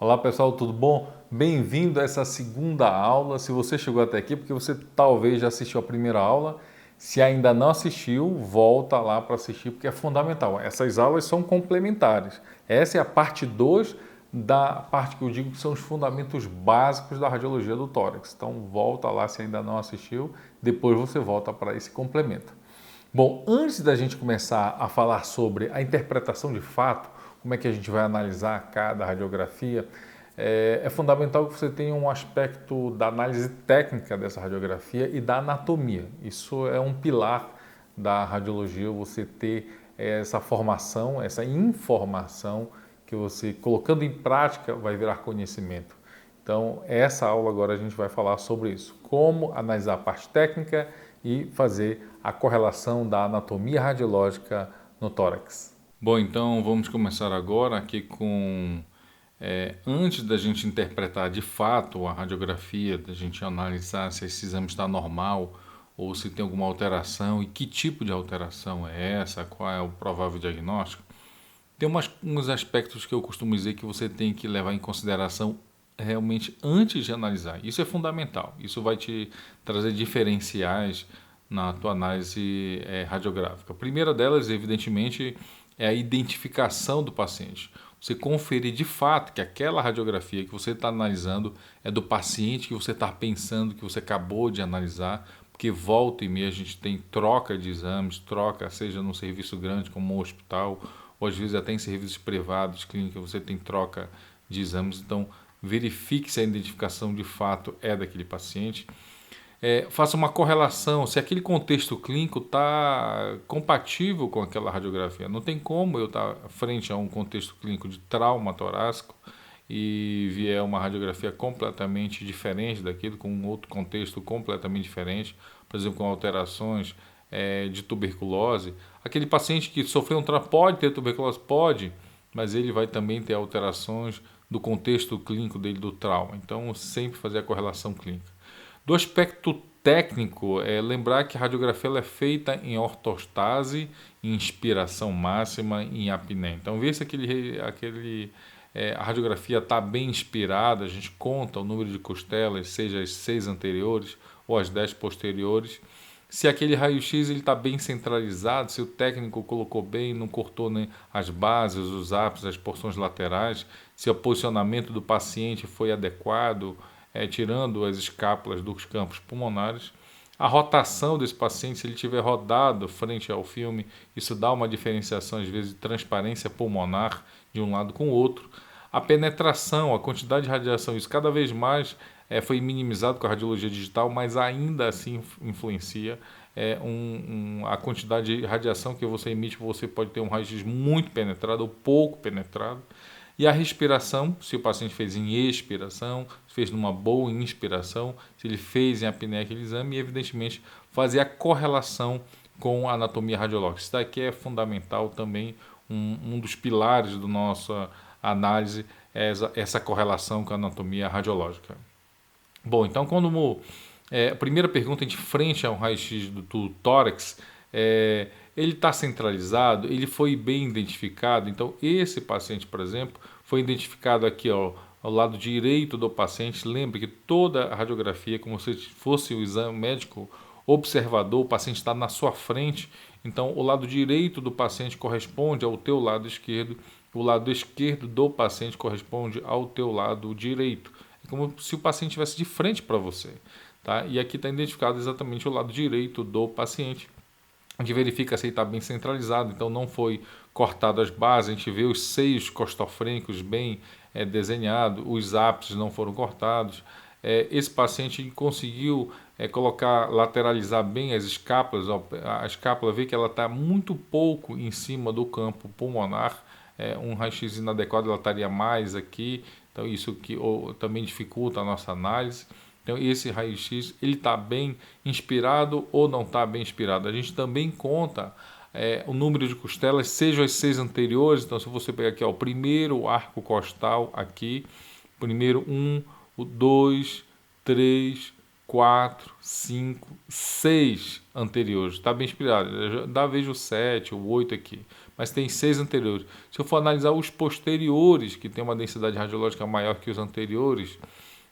Olá pessoal, tudo bom? Bem-vindo a essa segunda aula. Se você chegou até aqui, porque você talvez já assistiu a primeira aula. Se ainda não assistiu, volta lá para assistir, porque é fundamental. Essas aulas são complementares. Essa é a parte 2 da parte que eu digo que são os fundamentos básicos da radiologia do tórax. Então volta lá se ainda não assistiu, depois você volta para esse complemento. Bom, antes da gente começar a falar sobre a interpretação de fato, como é que a gente vai analisar cada radiografia, é fundamental que você tenha um aspecto da análise técnica dessa radiografia e da anatomia. Isso é um pilar da radiologia, você ter essa formação, essa informação que você, colocando em prática, vai virar conhecimento. Então, essa aula agora a gente vai falar sobre isso, como analisar a parte técnica e fazer a correlação da anatomia radiológica no tórax. Bom, então vamos começar agora aqui com, antes da gente interpretar de fato a radiografia, da gente analisar se esse exame está normal ou se tem alguma alteração e que tipo de alteração é essa, qual é o provável diagnóstico. Tem uns aspectos que eu costumo dizer que você tem que levar em consideração realmente antes de analisar. Isso é fundamental. Isso vai te trazer diferenciais na tua análise radiográfica. A primeira delas, evidentemente, é a identificação do paciente. Você conferir de fato que aquela radiografia que você está analisando é do paciente que você está pensando, que você acabou de analisar, porque volta e meia a gente tem troca de exames, seja num serviço grande como um hospital, ou às vezes até em serviços privados, clínica, você tem troca de exames. Então, verifique se a identificação de fato é daquele paciente. Faça uma correlação, se aquele contexto clínico está compatível com aquela radiografia. Não tem como eu estar frente a um contexto clínico de trauma torácico e vier uma radiografia completamente diferente daquilo, com um outro contexto completamente diferente, por exemplo, com alterações de tuberculose. Aquele paciente que sofreu um trauma pode ter tuberculose? Pode, mas ele vai também ter alterações do contexto clínico dele do trauma. Então, sempre fazer a correlação clínica. Do aspecto técnico, lembrar que a radiografia ela é feita em ortostase, em inspiração máxima, em apneia. Então, ver se a radiografia está bem inspirada, a gente conta o número de costelas, seja as 6 anteriores ou as 10 posteriores. Se aquele raio-x está bem centralizado, se o técnico colocou bem, não cortou nem as bases, os ápices, as porções laterais, se o posicionamento do paciente foi adequado, tirando as escápulas dos campos pulmonares. A rotação desse paciente, se ele tiver rodado frente ao filme, isso dá uma diferenciação, às vezes, de transparência pulmonar de um lado com o outro. A penetração, a quantidade de radiação, isso cada vez mais foi minimizado com a radiologia digital, mas ainda assim influencia a quantidade de radiação que você emite. Você pode ter um raio-x muito penetrado ou pouco penetrado. E a respiração, se o paciente fez em expiração, se fez numa boa inspiração, se ele fez em apneia aquele exame, e evidentemente fazer a correlação com a anatomia radiológica. Isso daqui é fundamental também, um dos pilares da nossa análise é essa correlação com a anatomia radiológica. Bom, então quando a primeira pergunta de frente ao raio-x do tórax, ele está centralizado, ele foi bem identificado. Então esse paciente, por exemplo, foi identificado aqui ao lado direito do paciente. Lembre que toda a radiografia, como se fosse o exame médico observador, o paciente está na sua frente. Então o lado direito do paciente corresponde ao teu lado esquerdo, o lado esquerdo do paciente corresponde ao teu lado direito. É como se o paciente estivesse de frente para você. Tá? E aqui está identificado exatamente o lado direito do paciente. A gente verifica se ele está bem centralizado, então não foi cortado as bases, a gente vê os seios costofrênicos bem desenhados, os ápices não foram cortados. Esse paciente conseguiu lateralizar bem as escápulas, a escápula vê que ela está muito pouco em cima do campo pulmonar, um raio-x inadequado ela estaria mais aqui, então isso também dificulta a nossa análise. Então esse raio-x ele está bem inspirado ou não está bem inspirado. A gente também conta o número de costelas, sejam as 6 anteriores. Então se você pegar aqui o primeiro arco costal aqui, primeiro 1, o 2, 3, 4, 5, 6 anteriores. Está bem inspirado. Vejo o 7, o 8 aqui. Mas tem 6 anteriores. Se eu for analisar os posteriores, que tem uma densidade radiológica maior que os anteriores,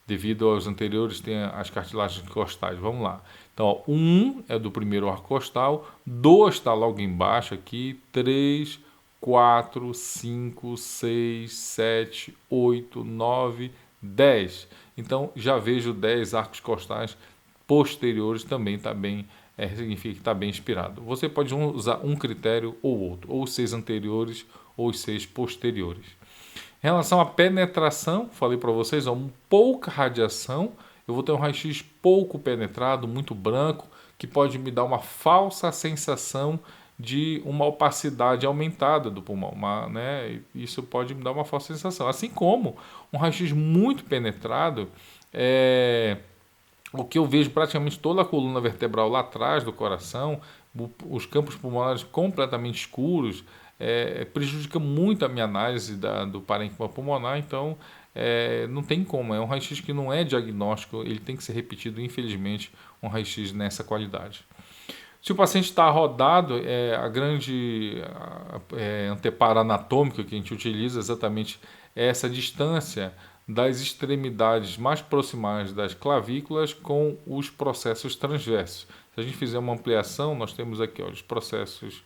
devido aos anteriores tem as cartilagens costais. Vamos lá. Então, ó, 1 é do primeiro arco costal, 2 está logo embaixo aqui, 3, 4, 5, 6, 7, 8, 9, 10. Então, já vejo 10 arcos costais posteriores também está bem, significa que está bem inspirado. Você pode usar um critério ou outro, ou os 6 anteriores ou os 6 posteriores. Em relação à penetração, falei para vocês, pouca radiação, eu vou ter um raio-x pouco penetrado, muito branco, que pode me dar uma falsa sensação de uma opacidade aumentada do pulmão, né? Isso pode me dar uma falsa sensação. Assim como um raio-x muito penetrado, o que eu vejo praticamente toda a coluna vertebral lá atrás do coração, os campos pulmonares completamente escuros, prejudica muito a minha análise do parênquima pulmonar, então não tem como, é um raio-x que não é diagnóstico, ele tem que ser repetido, infelizmente, um raio-x nessa qualidade. Se o paciente está rodado, a grande anteparo anatômica que a gente utiliza exatamente essa distância das extremidades mais proximais das clavículas com os processos transversos. Se a gente fizer uma ampliação, nós temos aqui os processos,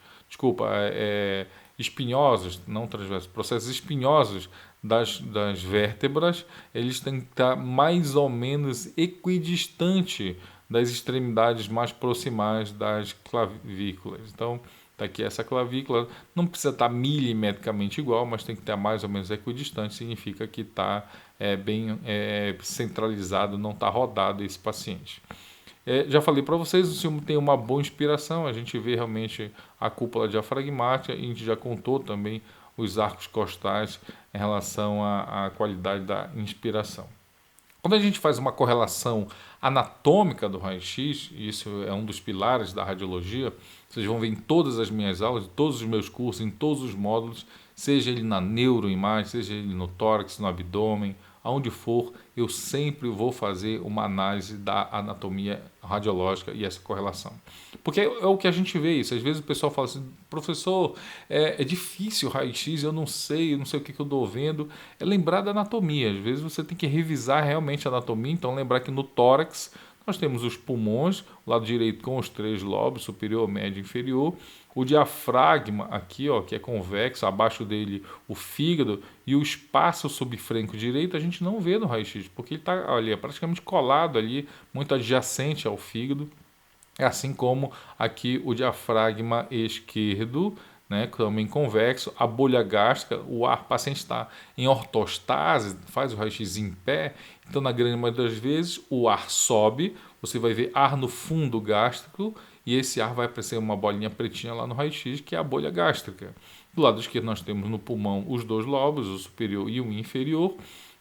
espinhosos, não transversos, processos espinhosos das vértebras, eles têm que estar mais ou menos equidistante das extremidades mais proximais das clavículas. Então, está aqui essa clavícula, não precisa estar milimetricamente igual, mas tem que estar mais ou menos equidistante, significa que está bem centralizado, não está rodado esse paciente. Já falei para vocês, o ciúme tem uma boa inspiração, a gente vê realmente a cúpula diafragmática e a gente já contou também os arcos costais em relação à qualidade da inspiração. Quando a gente faz uma correlação anatômica do raio-x, e isso é um dos pilares da radiologia, vocês vão ver em todas as minhas aulas, em todos os meus cursos, em todos os módulos, seja ele na neuroimagem, seja ele no tórax, no abdômen, aonde for, eu sempre vou fazer uma análise da anatomia radiológica e essa correlação. Porque é o que a gente vê isso. Às vezes o pessoal fala assim, professor, é difícil o raio-x, eu não sei o que eu estou vendo. É lembrar da anatomia. Às vezes você tem que revisar realmente a anatomia, então lembrar que no tórax nós temos os pulmões, o lado direito com os 3 lobos, superior, médio e inferior. O diafragma aqui, ó, que é convexo, abaixo dele o fígado e o espaço subfrênico direito a gente não vê no raio-x, porque ele está ali, praticamente colado ali, muito adjacente ao fígado. Assim como aqui o diafragma esquerdo, né, também convexo, a bolha gástrica, o paciente está em ortostase, faz o raio-x em pé, então na grande maioria das vezes o ar sobe, você vai ver ar no fundo gástrico e esse ar vai aparecer uma bolinha pretinha lá no raio-x, que é a bolha gástrica. Do lado esquerdo nós temos no pulmão os 2 lobos, o superior e o inferior.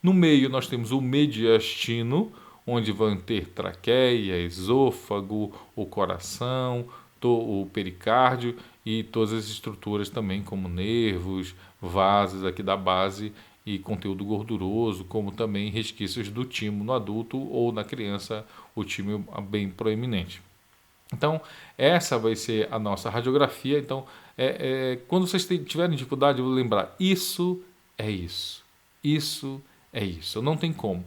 No meio nós temos o mediastino, onde vão ter traqueia, esôfago, o coração, o pericárdio e todas as estruturas também, como nervos, vasos aqui da base e conteúdo gorduroso, como também resquícios do timo no adulto ou na criança, o timo bem proeminente. Então, essa vai ser a nossa radiografia. Então, quando vocês tiverem dificuldade, eu vou lembrar, isso é isso, isso é isso, não tem como.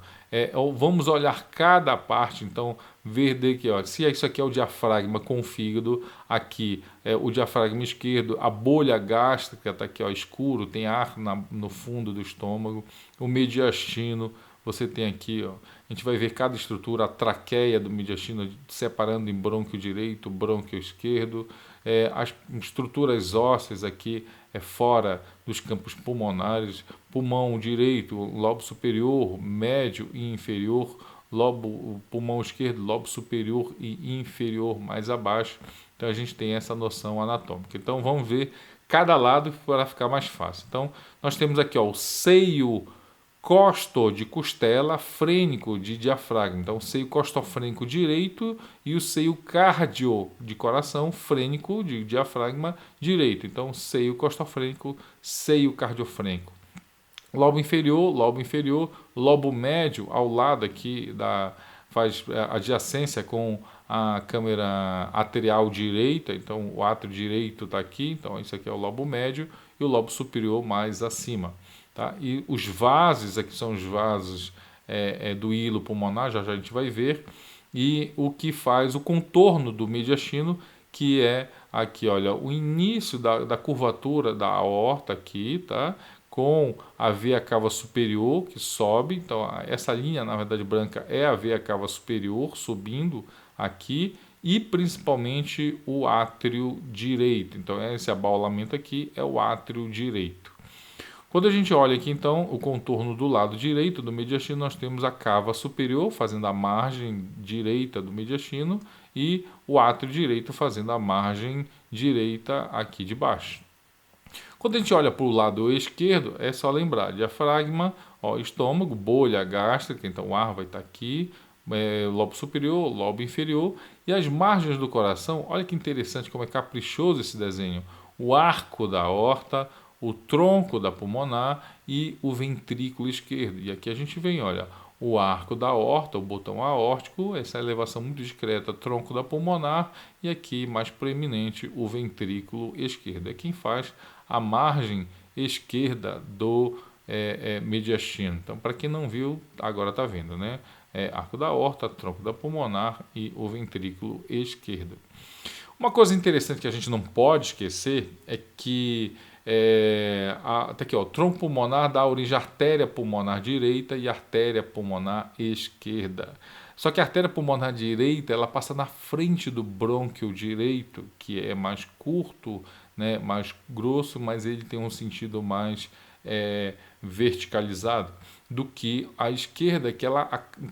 Vamos olhar cada parte, então, ver daqui, ó, se isso aqui é o diafragma com o fígado, aqui é o diafragma esquerdo, a bolha gástrica está aqui, ó, escuro, tem ar no fundo do estômago, o mediastino, você tem aqui, ó, a gente vai ver cada estrutura, a traqueia do mediastino separando em brônquio direito, brônquio esquerdo, as estruturas ósseas aqui fora dos campos pulmonares, pulmão direito, lobo superior, médio e inferior, pulmão esquerdo, lobo superior e inferior mais abaixo. Então a gente tem essa noção anatômica. Então vamos ver cada lado para ficar mais fácil. Então nós temos aqui, ó, o seio costo de costela, frênico de diafragma. Então, o seio costofrênico direito e o seio cardio de coração, frênico de diafragma direito. Então, seio costofrênico, seio cardiofrênico. Lobo inferior, lobo médio, ao lado aqui faz adjacência com a câmera atrial direita, então o átrio direito está aqui, então isso aqui é o lobo médio e o lobo superior mais acima. Tá? E os vasos, aqui são os vasos do hilo pulmonar, já a gente vai ver, e o que faz o contorno do mediastino, que é aqui, olha, o início da curvatura da aorta aqui, tá? Com a veia cava superior que sobe, então essa linha, na verdade, branca é a veia cava superior subindo aqui, e principalmente o átrio direito. Então esse abaulamento aqui é o átrio direito. Quando a gente olha aqui, então, o contorno do lado direito do mediastino, nós temos a cava superior fazendo a margem direita do mediastino e o átrio direito fazendo a margem direita aqui de baixo. Quando a gente olha para o lado esquerdo, é só lembrar: diafragma, ó, estômago, bolha gástrica, então o ar vai estar aqui, lobo superior, lobo inferior, e as margens do coração. Olha que interessante como é caprichoso esse desenho. O arco da aorta, o tronco da pulmonar e o ventrículo esquerdo. E aqui a gente vem, olha, o arco da aorta, o botão aórtico, essa elevação muito discreta, tronco da pulmonar, e aqui mais proeminente o ventrículo esquerdo. É quem faz a margem esquerda do mediastino. Então, para quem não viu, agora está vendo, né? Arco da aorta, tronco da pulmonar e o ventrículo esquerdo. Uma coisa interessante que a gente não pode esquecer é que tá aqui, ó, o tronco pulmonar dá origem à artéria pulmonar direita e artéria pulmonar esquerda. Só que a artéria pulmonar direita ela passa na frente do brônquio direito, que é mais curto, né, mais grosso, mas ele tem um sentido mais verticalizado do que a esquerda, que ela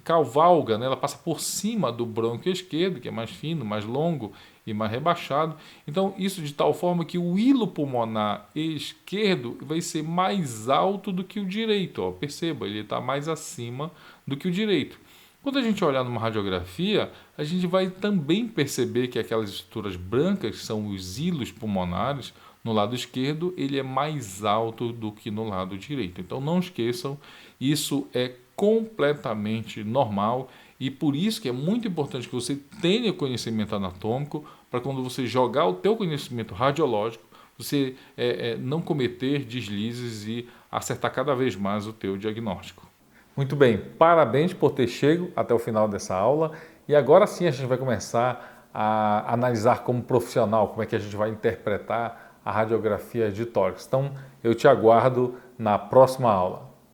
cavalga, né, ela passa por cima do brônquio esquerdo, que é mais fino, mais longo e mais rebaixado. Então, isso de tal forma que o hilo pulmonar esquerdo vai ser mais alto do que o direito. Ó. Perceba, ele está mais acima do que o direito. Quando a gente olhar numa radiografia, a gente vai também perceber que aquelas estruturas brancas, que são os hilos pulmonares, no lado esquerdo, ele é mais alto do que no lado direito. Então não esqueçam, isso é completamente normal e por isso que é muito importante que você tenha conhecimento anatômico para quando você jogar o teu conhecimento radiológico, você não cometer deslizes e acertar cada vez mais o teu diagnóstico. Muito bem, parabéns por ter chegado até o final dessa aula e agora sim a gente vai começar a analisar como profissional, como é que a gente vai interpretar a radiografia de tórax. Então eu te aguardo na próxima aula.